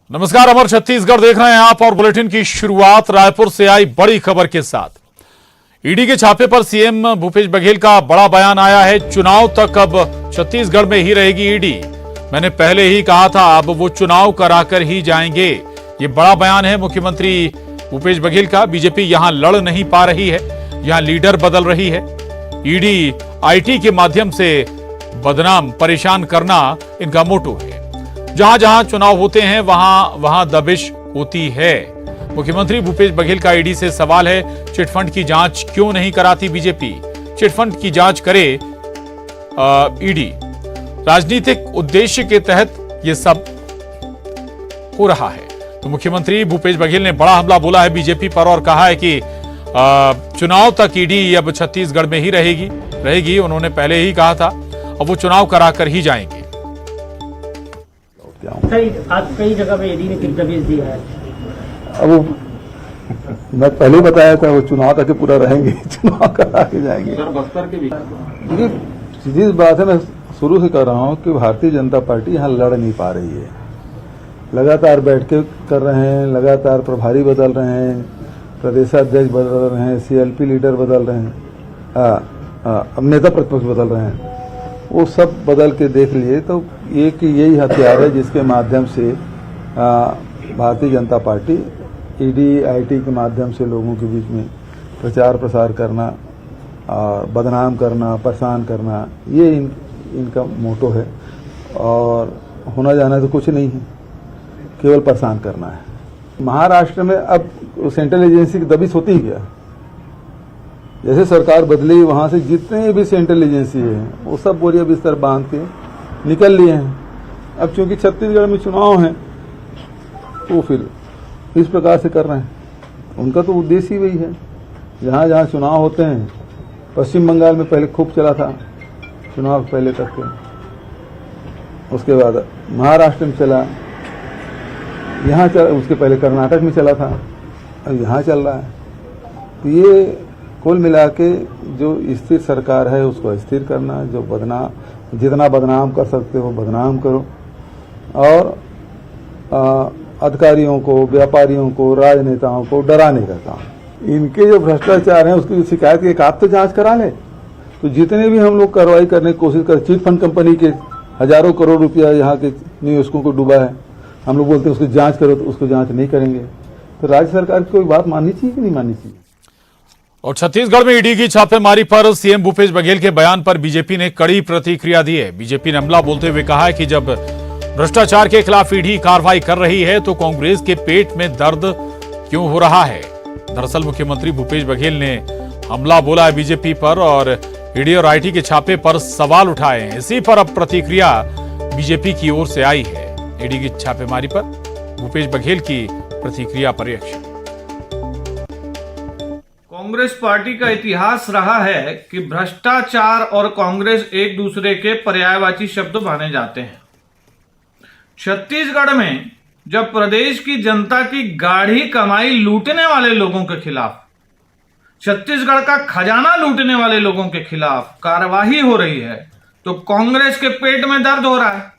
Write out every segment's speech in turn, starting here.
नमस्कार, अमर छत्तीसगढ़ देख रहे हैं आप और बुलेटिन की शुरुआत रायपुर से आई बड़ी खबर के साथ। ईडी के छापे पर सीएम भूपेश बघेल का बड़ा बयान आया है। चुनाव तक अब छत्तीसगढ़ में ही रहेगी ईडी। मैंने पहले ही कहा था, अब वो चुनाव कराकर ही जाएंगे। ये बड़ा बयान है मुख्यमंत्री भूपेश बघेल का। बीजेपी यहां लड़ नहीं पा रही है, यहां लीडर बदल रही है। ईडी आईटी के माध्यम से बदनाम परेशान करना इनका मोटो है। जहां जहां चुनाव होते हैं वहां वहां दबिश होती है। मुख्यमंत्री भूपेश बघेल का ईडी से सवाल है, चिटफंड की जांच क्यों नहीं कराती बीजेपी? चिटफंड की जांच करे ईडी। राजनीतिक उद्देश्य के तहत यह सब हो रहा है। तो मुख्यमंत्री भूपेश बघेल ने बड़ा हमला बोला है बीजेपी पर और कहा है कि चुनाव तक ईडी अब छत्तीसगढ़ में ही रहेगी। उन्होंने पहले ही कहा था, अब वो चुनाव कराकर ही जाएंगे। आज कई जगह पे ईडी ने दबिश दिया है। अब मैं पहले बताया था, वो चुनाव तक पूरा रहेंगे, चुनाव करा के जाएंगे। बस्तर के भी देखिए, सीधी बात है, मैं शुरू से कह रहा हूँ कि भारतीय जनता पार्टी यहाँ लड़ नहीं पा रही है। लगातार बैठकें कर रहे हैं, लगातार प्रभारी बदल रहे हैं, प्रदेशाध्यक्ष बदल रहे हैं, सीएलपी लीडर बदल रहे हैं, अब नेता प्रतिपक्ष बदल रहे हैं। वो सब बदल के देख लिए तो एक यही हथियार है जिसके माध्यम से Bharatiya Janata party ED IT के माध्यम से लोगों के बीच में प्रचार प्रसार करना और बदनाम करना, परेशान करना, ये इनका मोटो है। और होना जाना तो कुछ नहीं है, केवल परेशान करना है। महाराष्ट्र में अब सेंट्रल एजेंसी की दबिश होती ही क्या? जैसे सरकार बदली, वहां से जितने भी सेंट्रल एजेंसी है वो सब बोरिया बिस्तर बांध के निकल लिए हैं। अब चूंकि छत्तीसगढ़ में चुनाव है तो फिर इस प्रकार से कर रहे हैं। उनका तो उद्देश्य ही वही है। जहां जहां चुनाव होते हैं, पश्चिम बंगाल में पहले खूब चला था चुनाव पहले तक के, उसके बाद महाराष्ट्र में चला, यहाँ चला, उसके पहले कर्नाटक में चला था, अब यहाँ चल रहा है। तो ये कुल मिला के जो स्थिर सरकार है उसको अस्थिर करना, जो जितना बदनाम कर सकते हो बदनाम करो, और अधिकारियों को, व्यापारियों को, राजनेताओं को डराने का काम। इनके जो भ्रष्टाचार है उसकी शिकायत की एक आप तो जांच करा ले। तो जितने भी हम लोग कार्रवाई करने की कोशिश कर, चिट फंड कंपनी के हजारों करोड़ रुपया यहाँ के निवेशकों को डूबा है, हम लोग बोलते हैं उसकी जांच करो, तो उसको जांच नहीं करेंगे। तो राज्य सरकार की कोई बात माननी चाहिए कि नहीं माननी चाहिए? और छत्तीसगढ़ में ईडी की छापेमारी पर सीएम भूपेश बघेल के बयान पर बीजेपी ने कड़ी प्रतिक्रिया दी है। बीजेपी ने हमला बोलते हुए कहा है कि जब भ्रष्टाचार के खिलाफ ईडी कार्रवाई कर रही है तो कांग्रेस के पेट में दर्द क्यों हो रहा है। दरअसल मुख्यमंत्री भूपेश बघेल ने हमला बोला है बीजेपी पर और ईडी और आईटी के छापे पर सवाल उठाए हैं। इसी पर अब प्रतिक्रिया बीजेपी की ओर से आई है। ईडी की छापेमारी पर भूपेश बघेल की प्रतिक्रिया पर रिएक्शन। कांग्रेस पार्टी का इतिहास रहा है कि भ्रष्टाचार और कांग्रेस एक दूसरे के पर्यायवाची शब्द माने जाते हैं। छत्तीसगढ़ में जब प्रदेश की जनता की गाढ़ी कमाई लूटने वाले लोगों के खिलाफ, छत्तीसगढ़ का खजाना लूटने वाले लोगों के खिलाफ कार्रवाई हो रही है, तो कांग्रेस के पेट में दर्द हो रहा है।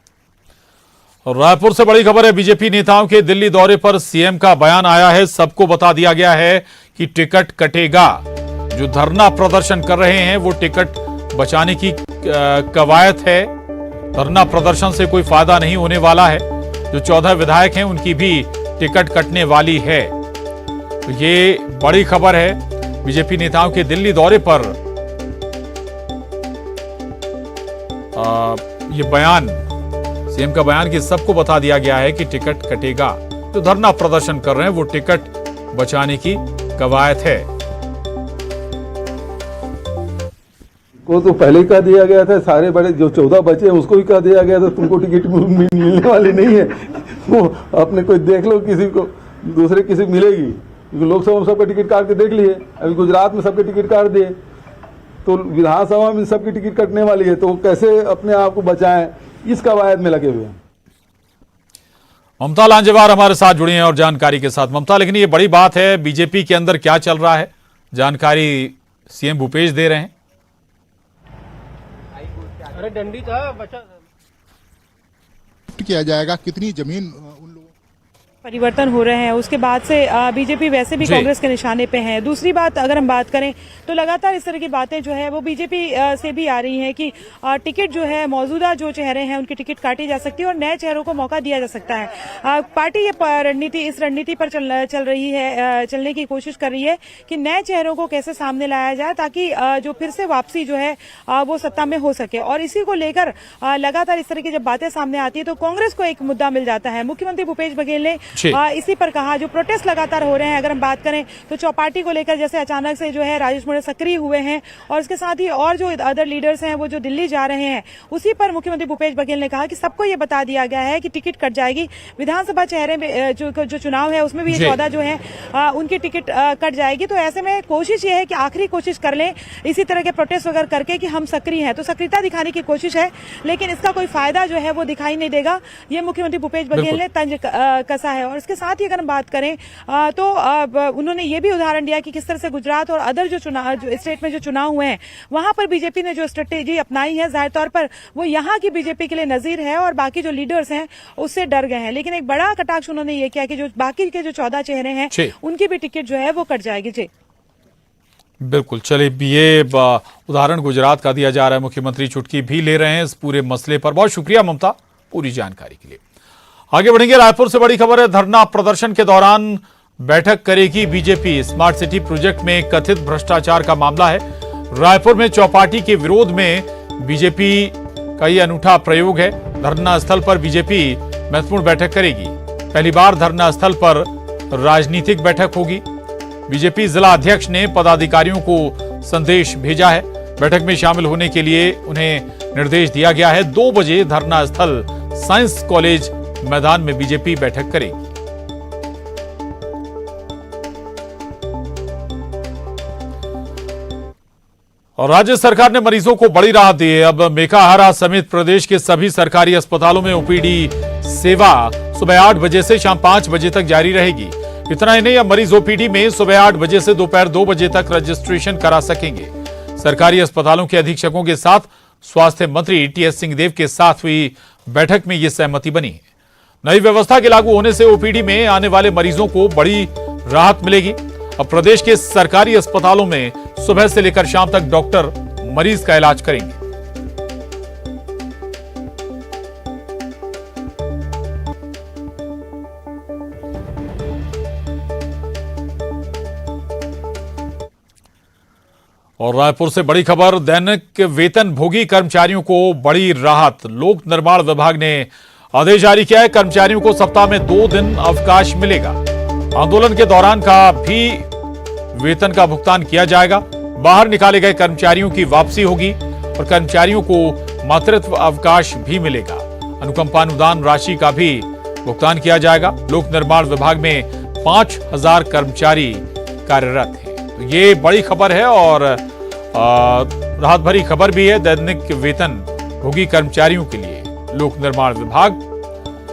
और रायपुर से बड़ी खबर है, बीजेपी नेताओं के दिल्ली दौरे पर सीएम का बयान आया है। सबको बता दिया गया है कि टिकट कटेगा। जो धरना प्रदर्शन कर रहे हैं वो टिकट बचाने की कवायद है। धरना प्रदर्शन से कोई फायदा नहीं होने वाला है। जो 14 विधायक हैं उनकी भी टिकट कटने वाली है। तो ये बड़ी खबर है। बीजेपी नेताओं के दिल्ली दौरे पर ये बयान, सीएम का बयान कि सबको बता दिया गया है कि टिकट कटेगा। जो धरना प्रदर्शन कर रहे हैं वो टिकट बचाने की कवायद है। को तो पहले ही कह दिया गया था, सारे बड़े जो 14 बचे उसको भी कह दिया गया था तुमको टिकट मिलने वाली नहीं है। वो अपने कोई देख लो, किसी को दूसरे किसी को मिलेगी। क्योंकि लोकसभा में सबका टिकट काट के देख लिए, अभी गुजरात में सबके टिकट काट दिए, तो विधानसभा में सबकी टिकट कटने वाली है। तो कैसे अपने आप को बचाएं, इस कवायद में लगे हुए हैं। ममता लांजेवार हमारे साथ जुड़ी हैं और जानकारी के साथ। ममता, लेकिन ये बड़ी बात है, बीजेपी के अंदर क्या चल रहा है, जानकारी सीएम भूपेश दे रहे हैं। अरे डंडी था बचा किया जाएगा, कितनी जमीन उन लोगों परिवर्तन हो रहे हैं, उसके बाद से बीजेपी वैसे भी जी। कांग्रेस के निशाने पे है। दूसरी बात अगर हम बात करें तो लगातार इस तरह की बातें जो है वो बीजेपी से भी आ रही हैं कि टिकट जो है मौजूदा जो चेहरे हैं उनकी टिकट काटी जा सकती है और नए चेहरों को मौका दिया जा सकता है। पार्टी ये इस रणनीति पर चल रही है, चलने की कोशिश कर रही है कि नए चेहरों को कैसे सामने लाया जाए ताकि जो फिर से वापसी जो है वो सत्ता में हो सके। और इसी को लेकर लगातार इस तरह की जब बातें सामने आती है तो कांग्रेस को एक मुद्दा मिल जाता है। मुख्यमंत्री भूपेश बघेल ने इसी पर कहा, जो प्रोटेस्ट लगातार हो रहे हैं, अगर हम बात करें तो चौपाटी को लेकर जैसे अचानक से जो है राजेश मोड़े सक्रिय हुए हैं और इसके साथ ही और जो अदर लीडर्स हैं वो जो दिल्ली जा रहे हैं, उसी पर मुख्यमंत्री भूपेश बघेल ने कहा कि सबको ये बता दिया गया है कि टिकट कट जाएगी। विधानसभा चेहरे में जो चुनाव है उसमें भी ये 14 जो है उनकी टिकट कट जाएगी। तो ऐसे में कोशिश ये है कि आखिरी कोशिश कर लें इसी तरह के प्रोटेस्ट वगैरह करके कि हम सक्रिय हैं, तो सक्रियता दिखाने की कोशिश है, लेकिन इसका कोई फायदा जो है वो दिखाई नहीं देगा। ये मुख्यमंत्री भूपेश बघेल ने तंज कसा है। और इसके साथ ही अगर हम बात करें तो उन्होंने ये भी उदाहरण दिया कि किस तरह से गुजरात और अदर जो स्टेट में जो चुनाव हुए हैं वहां पर बीजेपी ने जो स्ट्रेटेजी अपनाई है, जाहिर तौर पर वो यहाँ की बीजेपी के लिए नजीर है और बाकी जो लीडर्स हैं उससे डर गए हैं। लेकिन एक बड़ा कटाक्ष उन्होंने ये किया कि जो बाकी के जो 14 चेहरे हैं उनकी भी टिकट जो है वो कट जाएगी। जी बिल्कुल, चलिए ये उदाहरण गुजरात का दिया जा रहा है, मुख्यमंत्री चुटकी भी ले रहे हैं इस पूरे मसले पर। बहुत शुक्रिया ममता पूरी जानकारी के लिए। आगे बढ़ेंगे, रायपुर से बड़ी खबर है। धरना प्रदर्शन के दौरान बैठक करेगी बीजेपी। स्मार्ट सिटी प्रोजेक्ट में कथित भ्रष्टाचार का मामला है। रायपुर में चौपाटी के विरोध में बीजेपी का ये अनूठा प्रयोग है। धरना स्थल पर बीजेपी महत्वपूर्ण बैठक करेगी। पहली बार धरना स्थल पर राजनीतिक बैठक होगी। बीजेपी जिला अध्यक्ष ने पदाधिकारियों को संदेश भेजा है। बैठक में शामिल होने के लिए उन्हें निर्देश दिया गया है। 2 बजे धरना स्थल साइंस कॉलेज मैदान में बीजेपी बैठक करेगी। और राज्य सरकार ने मरीजों को बड़ी राहत दी है। अब मेकाहारा समेत प्रदेश के सभी सरकारी अस्पतालों में ओपीडी सेवा सुबह 8 बजे से शाम 5 बजे तक जारी रहेगी। इतना ही नहीं, अब मरीज ओपीडी में सुबह 8 बजे से दोपहर 2 बजे तक रजिस्ट्रेशन करा सकेंगे। सरकारी अस्पतालों के अधीक्षकों के साथ स्वास्थ्य मंत्री टीएस सिंहदेव के साथ हुई बैठक में यह सहमति बनी है। नई व्यवस्था के लागू होने से ओपीडी में आने वाले मरीजों को बड़ी राहत मिलेगी। अब प्रदेश के सरकारी अस्पतालों में सुबह से लेकर शाम तक डॉक्टर मरीज का इलाज करेंगे। और रायपुर से बड़ी खबर, दैनिक वेतन भोगी कर्मचारियों को बड़ी राहत। लोक निर्माण विभाग ने आदेश जारी किया है। कर्मचारियों को सप्ताह में 2 दिन अवकाश मिलेगा। आंदोलन के दौरान का भी वेतन का भुगतान किया जाएगा। बाहर निकाले गए कर्मचारियों की वापसी होगी और कर्मचारियों को मातृत्व अवकाश भी मिलेगा। अनुकंपा अनुदान राशि का भी भुगतान किया जाएगा। लोक निर्माण विभाग में 5000 कर्मचारी कार्यरत हैं। तो ये बड़ी खबर है और राहत भरी खबर भी है दैनिक वेतन भोगी कर्मचारियों के लिए। लोक निर्माण विभाग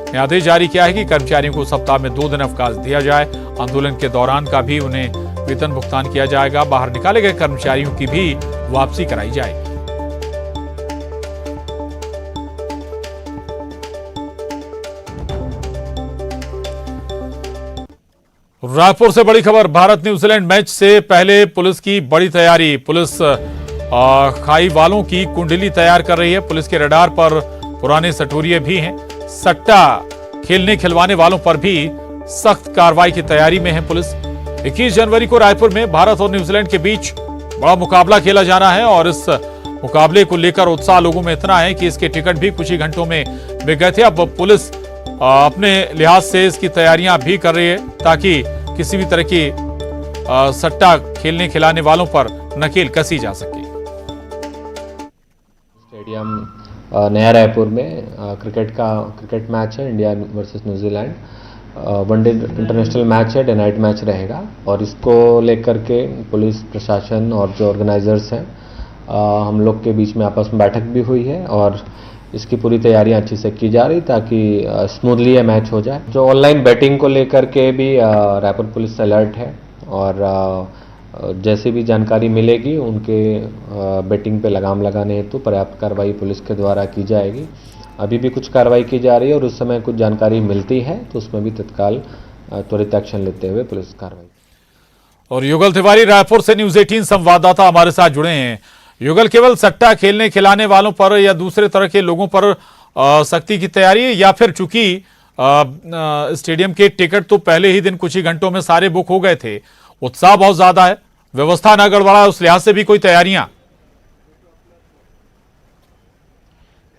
ने आदेश जारी किया है कि कर्मचारियों को सप्ताह में 2 दिन अवकाश दिया जाए। आंदोलन के दौरान का भी उन्हें वेतन भुगतान किया जाएगा। बाहर निकाले गए कर्मचारियों की भी वापसी कराई जाएगी। रायपुर से बड़ी खबर, भारत न्यूजीलैंड मैच से पहले पुलिस की बड़ी तैयारी। पुलिस खाई वालों की कुंडली तैयार कर रही है। पुलिस के रडार पर पुराने सटोरिये भी हैं। सट्टा खेलने खिलवाने वालों पर भी सख्त कार्रवाई की तैयारी में है पुलिस। 21 जनवरी को रायपुर में भारत और न्यूजीलैंड के बीच बड़ा मुकाबला खेला जाना है और इस मुकाबले को लेकर उत्साह लोगों में इतना है कि इसके टिकट भी कुछ ही घंटों में बिक गए थे। अब पुलिस अपने लिहाज से इसकी तैयारियां भी कर रही है ताकि किसी भी तरह की सट्टा खेलने खिलाने वालों पर नकेल कसी जा सके। स्टेडियम नया रायपुर में क्रिकेट मैच है, India versus New Zealand. One day international match है, डे नाइट मैच रहेगा और इसको लेकर के पुलिस प्रशासन और जो ऑर्गेनाइजर्स हैं हम लोग के बीच में आपस में बैठक भी हुई है और इसकी पूरी तैयारियां अच्छी से की जा रही ताकि स्मूथली यह मैच हो जाए। जो ऑनलाइन बैटिंग को लेकर के भी रायपुर पुलिस अलर्ट है और जैसे भी जानकारी मिलेगी उनके बैटिंग पे लगाम लगाने हेतु पर्याप्त कार्रवाई पुलिस के द्वारा की जाएगी अभी भी कुछ कार्रवाई की जा रही है और उस समय कुछ जानकारी मिलती है तो उसमें भी तत्काल त्वरित एक्शन लेते हुए पुलिस कार्रवाई। और युगल तिवारी रायपुर से न्यूज 18 संवाददाता हमारे साथ जुड़े हैं। युगल, केवल सट्टा खेलने खिलाने वालों पर या दूसरे तरह के लोगों पर सख्ती की तैयारी है, या फिर चूंकि स्टेडियम के टिकट तो पहले ही दिन कुछ ही घंटों में सारे बुक हो गए थे, उत्साह बहुत ज्यादा है, व्यवस्था न गड़बड़ा उस लिहाज से भी कोई तैयारियां?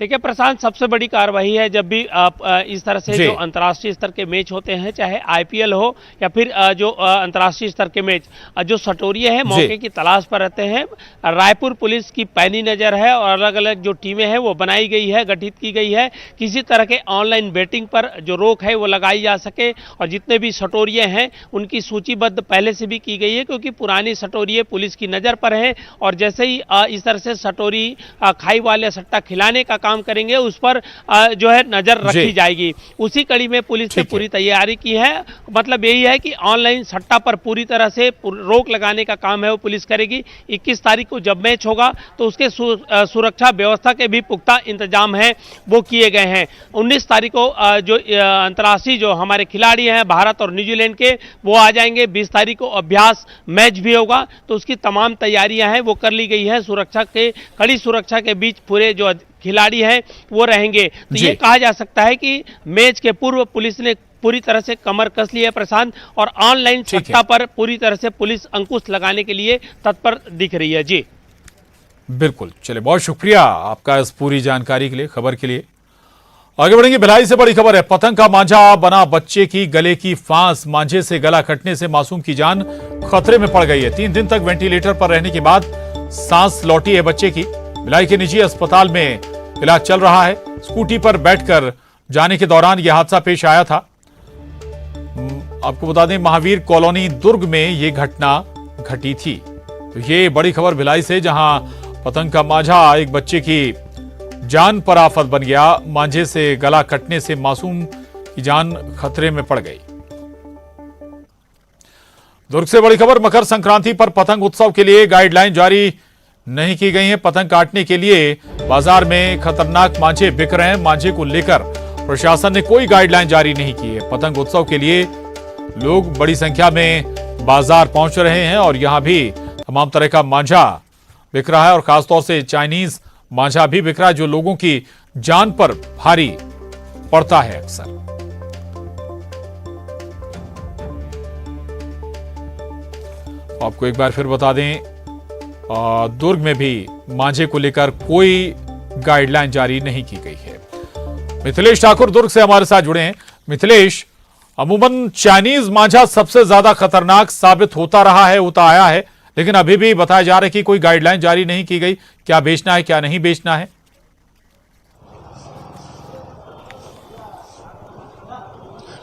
देखिए प्रशांत, सबसे बड़ी कार्रवाई है जब भी आप इस तरह से जो अंतर्राष्ट्रीय स्तर के मैच होते हैं, चाहे आईपीएल हो या फिर जो अंतर्राष्ट्रीय स्तर के मैच, जो सटोरिये हैं मौके की तलाश पर रहते हैं। रायपुर पुलिस की पैनी नजर है और अलग अलग जो टीमें हैं वो बनाई गई है, गठित की गई है। किसी तरह के ऑनलाइन बेटिंग पर जो रोक है वो लगाई जा सके और जितने भी सटोरिये हैं उनकी सूचीबद्ध पहले से भी की गई है, क्योंकि पुरानी सटोरिये पुलिस की नजर पर है और जैसे ही इस तरह से सटोरी खाई वाले सट्टा खिलाने का काम करेंगे उस पर जो है नजर रखी जाएगी। उसी कड़ी में पुलिस ने पूरी तैयारी की है। मतलब यही है कि ऑनलाइन सट्टा पर पूरी तरह से रोक लगाने का काम है वो पुलिस करेगी। 21 तारीख को जब मैच होगा तो उसके सुरक्षा व्यवस्था के भी पुख्ता इंतजाम है वो किए गए हैं। 19 तारीख को जो अंतर्राष्ट्रीय जो हमारे खिलाड़ी हैं भारत और न्यूजीलैंड के वो आ जाएंगे। 20 तारीख को अभ्यास मैच भी होगा तो उसकी तमाम तैयारियां हैं वो कर ली गई है। सुरक्षा के कड़ी सुरक्षा के बीच पूरे जो खिलाड़ी हैं वो रहेंगे। तो ये कहा जा सकता है कि मैच के पूर्व पुलिस ने पूरी तरह से कमर कस ली है प्रशांत, और ऑनलाइन सट्टा पर पूरी तरह से पुलिस अंकुश लगाने के लिए तत्पर दिख रही है। जी बिल्कुल, चलिए बहुत शुक्रिया आपका इस पूरी जानकारी के लिए, खबर के लिए। आगे बढ़ेंगे, भिलाई से बड़ी खबर है। पतंग का मांझा बना बच्चे की गले की फांस, मांझे से गला कटने से मासूम की जान खतरे में पड़ गई है। 3 दिन तक वेंटिलेटर पर रहने के बाद सांस लौटी है बच्चे की। भिलाई के निजी अस्पताल में इलाज चल रहा है। स्कूटी पर बैठकर जाने के दौरान यह हादसा पेश आया था। आपको बता दें, महावीर कॉलोनी दुर्ग में यह घटना घटी थी। तो ये बड़ी खबर भिलाई से, जहां पतंग का मांझा एक बच्चे की जान पर आफत बन गया। मांझे से गला कटने से मासूम की जान खतरे में पड़ गई। दुर्ग से बड़ी खबर, मकर संक्रांति पर पतंग उत्सव के लिए गाइडलाइन जारी नहीं की गई है। पतंग काटने के लिए बाजार में खतरनाक मांझे बिक रहे हैं। मांझे को लेकर प्रशासन ने कोई गाइडलाइन जारी नहीं की है। पतंग उत्सव के लिए लोग बड़ी संख्या में बाजार पहुंच रहे हैं और यहां भी तमाम तरह का मांझा बिक रहा है और खासतौर से चाइनीज मांझा भी बिक रहा है, जो लोगों की जान पर भारी पड़ता है अक्सर। आपको एक बार फिर बता दें, दुर्ग में भी मांझे को लेकर कोई गाइडलाइन जारी नहीं की गई है। मिथिलेश ठाकुर दुर्ग से हमारे साथ जुड़े हैं। मिथिलेश, अमूमन चाइनीज मांझा सबसे ज्यादा खतरनाक साबित होता रहा है, होता आया है, लेकिन अभी भी बताया जा रहा है कि कोई गाइडलाइन जारी नहीं की गई, क्या बेचना है क्या नहीं बेचना है।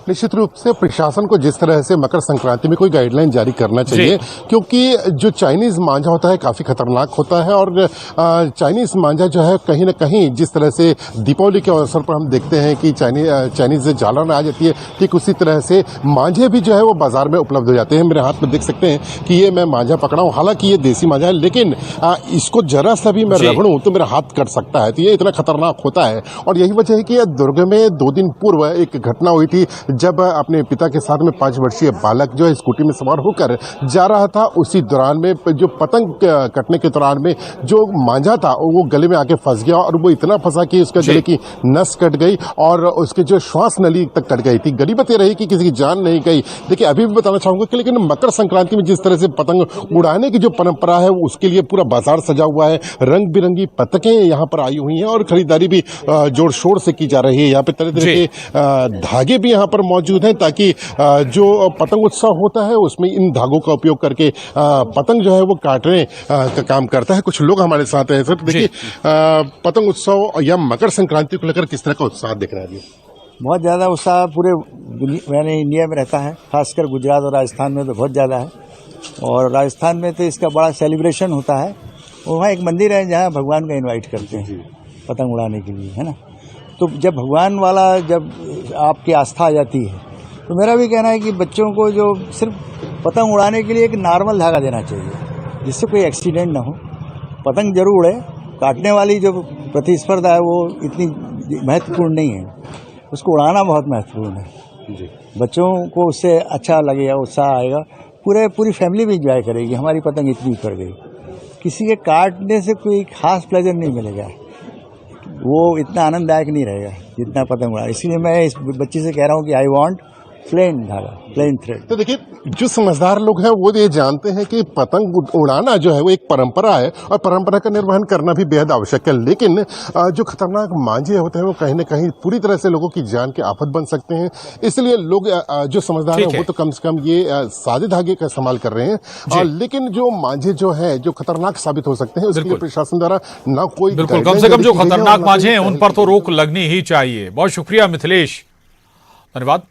निश्चित रूप से प्रशासन को जिस तरह से मकर संक्रांति में कोई गाइडलाइन जारी करना चाहिए, क्योंकि जो चाइनीज मांझा होता है काफी खतरनाक होता है और चाइनीज मांझा जो है कहीं ना कहीं जिस तरह से दीपावली के अवसर पर हम देखते हैं कि चाइनीज झालर आ जाती है, ठीक उसी तरह से मांझे भी जो है वो बाजार में उपलब्ध हो जाते हैं। मेरे हाथ में देख सकते हैं कि ये मैं मांझा पकड़ा हूँ, हालांकि ये देसी मांझा है, लेकिन इसको जरा सा भी मैं रगड़ूं तो मेरा हाथ कट सकता है। तो ये इतना खतरनाक होता है और यही वजह है कि दुर्ग में 2 दिन पूर्व एक घटना हुई थी जब अपने पिता के साथ में 5 वर्षीय बालक जो है स्कूटी में सवार होकर जा रहा था। उसी दौरान में जो पतंग कटने के दौरान में जो मांझा था वो गले में आके फंस गया और वो इतना फंसा कि उसके गले की नस कट गई और उसके जो श्वास नली तक कट गई थी। गरीबत ये रही कि किसी की जान नहीं गई। देखिए अभी भी बताना चाहूंगा कि लेकिन मकर संक्रांति में जिस तरह से पतंग उड़ाने की जो परंपरा है उसके लिए पूरा बाजार सजा हुआ है। रंग बिरंगी पतंगें यहाँ पर आई हुई हैं और खरीदारी भी जोर शोर से की जा रही है। यहाँ पे तरह तरह के धागे भी यहाँ पर मौजूद हैं ताकि जो पतंग उत्सव होता है उसमें इन धागों का उपयोग करके पतंग जो है वो काटने का काम करता है। कुछ लोग हमारे साथ हैं। सर देखिए पतंग उत्सव या मकर संक्रांति को लेकर किस तरह का उत्साह दिख रहा है? बहुत ज़्यादा उत्साह पूरे यानी इंडिया में रहता है, खासकर गुजरात और राजस्थान में तो बहुत ज़्यादा है। और राजस्थान में तो इसका बड़ा सेलिब्रेशन होता है। वहाँ एक मंदिर है जहाँ भगवान का इनवाइट करते हैं पतंग उड़ाने के लिए, है ना। तो जब भगवान वाला जब आपकी आस्था आ जाती है तो मेरा भी कहना है कि बच्चों को जो सिर्फ पतंग उड़ाने के लिए एक नॉर्मल धागा देना चाहिए जिससे कोई एक्सीडेंट ना हो। पतंग जरूर उड़े, काटने वाली जो प्रतिस्पर्धा है वो इतनी महत्वपूर्ण नहीं है, उसको उड़ाना बहुत महत्वपूर्ण है। बच्चों को उससे अच्छा लगेगा, उत्साह आएगा, पूरी फैमिली भी इंजॉय करेगी। हमारी पतंग इतनी पड़ गई, किसी के काटने से कोई खास प्लेजर नहीं मिलेगा, वो इतना आनंददायक नहीं रहेगा जितना पतंग उड़ा। इसलिए मैं इस बच्चे से कह रहा हूँ कि आई वांट प्लेन धागा, प्लेन थ्रेड। तो देखिए, जो समझदार लोग हैं वो ये जानते हैं कि पतंग उड़ाना जो है वो एक परंपरा है और परंपरा का निर्वहन करना भी बेहद आवश्यक है। लेकिन जो खतरनाक मांझे होते हैं वो कहीं न कहीं पूरी तरह से लोगों की जान के आफत बन सकते हैं। इसलिए लोग जो समझदार है वो तो कम से कम ये सादे धागे का इस्तेमाल कर रहे हैं। लेकिन जो मांझे जो है जो खतरनाक साबित हो सकते हैं, उसके लिए प्रशासन द्वारा ना कोई बिल्कुल, कम से कम जो खतरनाक मांझे हैं उन पर तो रोक लगनी ही चाहिए। बहुत शुक्रिया मिथिलेश, धन्यवाद।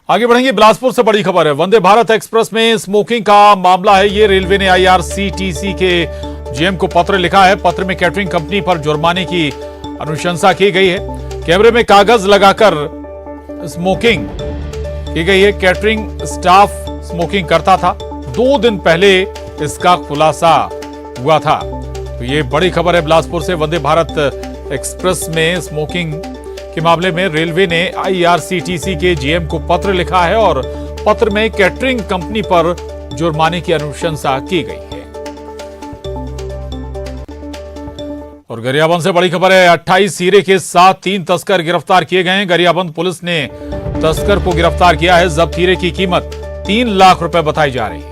आगे बढ़ेंगे, बिलासपुर से बड़ी खबर है। वंदे भारत एक्सप्रेस में स्मोकिंग का मामला है ये। रेलवे ने IRCTC के GM को पत्र लिखा है। पत्र में कैटरिंग कंपनी पर जुर्माने की अनुशंसा की गई है। कैमरे में कागज लगाकर स्मोकिंग की गई है। कैटरिंग स्टाफ स्मोकिंग करता था। 2 दिन पहले इसका खुलासा हुआ था। तो ये बड़ी खबर है बिलासपुर से। वंदे भारत एक्सप्रेस में स्मोकिंग के मामले में रेलवे ने IRCTC के GM को पत्र लिखा है और पत्र में कैटरिंग कंपनी पर जुर्माने की अनुशंसा की गई है। और गरियाबंद से बड़ी खबर है। 28 हीरे के साथ 3 तस्कर गिरफ्तार किए गए हैं। गरियाबंद पुलिस ने तस्कर को गिरफ्तार किया है। जब्त हीरे की कीमत 3 लाख रुपए बताई जा रही है।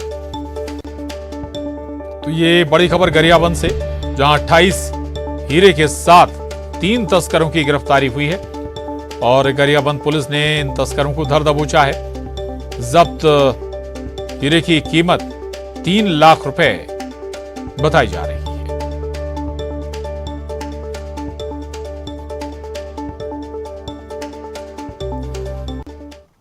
तो ये बड़ी खबर गरियाबंद से, जहां 28 हीरे के साथ 3 तस्करों की गिरफ्तारी हुई है और गरियाबंद पुलिस ने इन तस्करों को धर दबोचा है। जब्त हीरे की कीमत 3 लाख रुपए बताई जा रही है।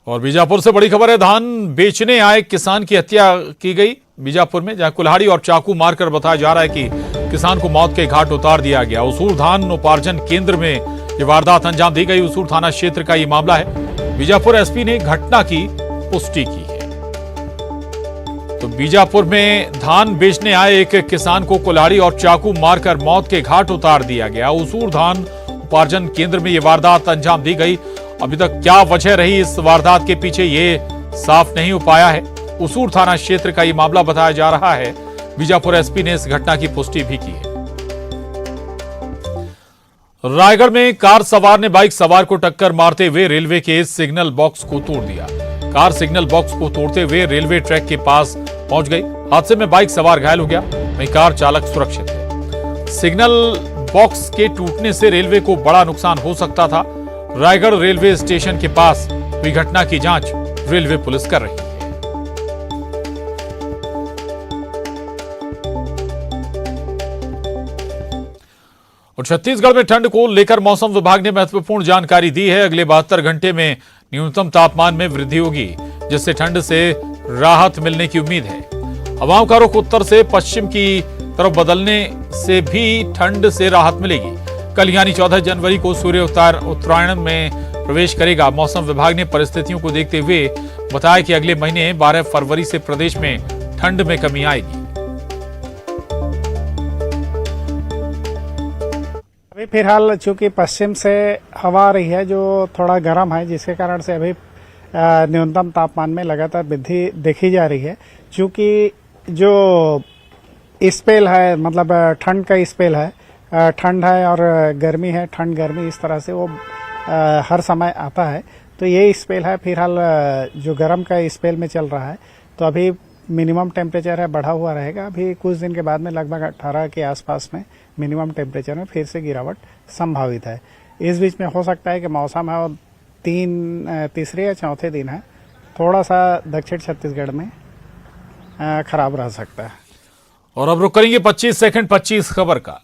और बीजापुर से बड़ी खबर है। धान बेचने आए किसान की हत्या की गई बीजापुर में, जहां कुल्हाड़ी और चाकू मारकर बताया जा रहा है कि किसान को मौत के घाट उतार दिया गया। उसूर धान उपार्जन केंद्र में ये वारदात अंजाम दी गई। उसूर थाना क्षेत्र का ये मामला है। बीजापुर SP ने घटना की पुष्टि की है। तो बीजापुर में धान बेचने आए एक किसान को कुल्हाड़ी और चाकू मारकर मौत के घाट उतार दिया गया। उसूर धान उपार्जन केंद्र में ये वारदात अंजाम दी गई। अभी तक क्या वजह रही इस वारदात के पीछे, ये साफ नहीं हो पाया है। उसूर थाना क्षेत्र का ये मामला बताया जा रहा है। बीजापुर SP ने इस घटना की पुष्टि भी की है। रायगढ़ में कार सवार ने बाइक सवार को टक्कर मारते हुए रेलवे के सिग्नल बॉक्स को तोड़ दिया। कार सिग्नल बॉक्स को तोड़ते हुए रेलवे ट्रैक के पास पहुंच गई। हादसे में बाइक सवार घायल हो गया, वहीं कार चालक सुरक्षित है। सिग्नल बॉक्स के टूटने से रेलवे को बड़ा नुकसान हो सकता था। रायगढ़ रेलवे स्टेशन के पास हुई घटना की जांच रेलवे पुलिस कर रही है। और छत्तीसगढ़ में ठंड को लेकर मौसम विभाग ने महत्वपूर्ण जानकारी दी है। अगले 72 घंटे में न्यूनतम तापमान में वृद्धि होगी, जिससे ठंड से राहत मिलने की उम्मीद है। हवाओं का रुख उत्तर से पश्चिम की तरफ बदलने से भी ठंड से राहत मिलेगी। कल यानी 14 जनवरी को सूर्य उत्तरायण में प्रवेश करेगा। मौसम विभाग ने परिस्थितियों को देखते हुए बताया कि अगले महीने 12 फरवरी से प्रदेश में ठंड में कमी आएगी। अभी फिलहाल चूंकि पश्चिम से हवा आ रही है जो थोड़ा गर्म है, जिसके कारण से अभी न्यूनतम तापमान में लगातार वृद्धि देखी जा रही है। चूंकि जो स्पेल है, मतलब ठंड का स्पेल है, ठंड है और गर्मी है, ठंड गर्मी इस तरह से वो हर समय आता है। तो ये स्पेल है फिलहाल जो गर्म का स्पेल में चल रहा है। तो अभी मिनिमम टेम्परेचर है बढ़ा हुआ रहेगा। अभी कुछ दिन के बाद में लगभग 18 के आसपास में मिनिमम टेम्परेचर में फिर से गिरावट संभावित है। इस बीच में हो सकता है कि मौसम है वो तीसरे या चौथे दिन है थोड़ा सा दक्षिण छत्तीसगढ़ में खराब रह सकता है। और अब रुक करेंगे 25 सेकंड 25 खबर का।